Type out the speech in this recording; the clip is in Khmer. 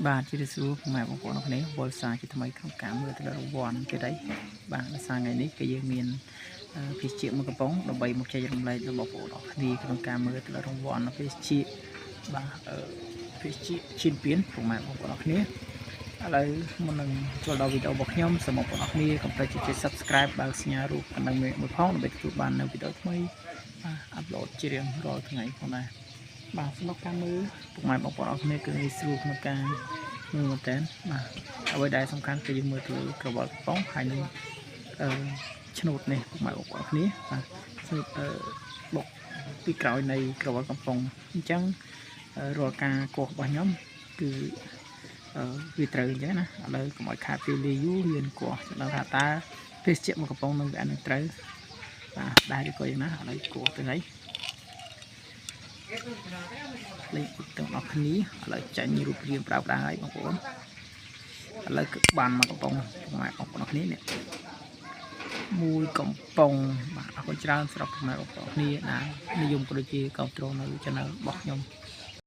បាទជាសួរម៉ែបងប្អូនគ្នាវល់សារជាថ្មីក្នុងការមើលទៅលើរង្វាន់ទៀតអីបាទនៅសារថ្ងៃនេះគឺយើងមានភេសជ្ជៈមួយកំប៉ុងដើម្បីមកចែករំលែកដល់បងប្អូនអរគ្នាក្នុងការមើលទៅលើរង្វាន់ភេសជ្ជៈបាទភេសជ្ជៈឈានពៀនពុកម៉ែបងប្អូនអរគ្នាឥឡូវមុននឹងចូលដល់វីដេអូរបស់ខ្ញុំសូមបងប្អូនអរគ្នាកុំភ្លេចចុច Subscribe បើកសញ្ញារូបកណ្ដឹងមួយផងដើម្បីទទួលបាននូវវីដេអូថ្មីអាប់ឡូតជារៀងរាល់ថ្ងៃផងដែរបាទសម្រាប់ការមើលពុកម៉ែបងប្អូនអរគ្នាគឺងាយស្រួលក្នុងការមើលមែនតើបាទអ្វីដែលសំខាន់គឺយើងមើលទៅលើក្រវិលកំប៉ុងហើយនឹងឆ្នូតនេះពុកម៉ែបងប្អូនគ្នាបាទឆ្នូតបុកពីក្រោយនៃក្រវិលកំប៉ុងអញ្ចឹងរាល់ការកោសរបស់ខ្ញុំគឺវាត្រូវអញ្ចឹងណាឥឡូវកុំឲ្យខាតពេលលាយូររៀនកោសដល់ថាតើភេសជ្ជៈមួយកំប៉ុងនឹងវានឹងត្រូវបាទដែរឬក៏យ៉ាងណាឥឡូវកោសទៅហើយលេខទាំងអស់គ្នាឥឡូវចាញ់រូបរាងប្រើប្រាស់ហើយបងប្អូនឥឡូវគឺបានមកកំប៉ុងម៉ែបងប្អូនគ្នានេះមួយកំប៉ុងបាទអរគុណច្រើនសម្រាប់ម៉ែបងប្អូនគ្នាដែលនិយមក៏ដូចជាគ្រប់គ្រងនៅ channel របស់ខ្ញុំ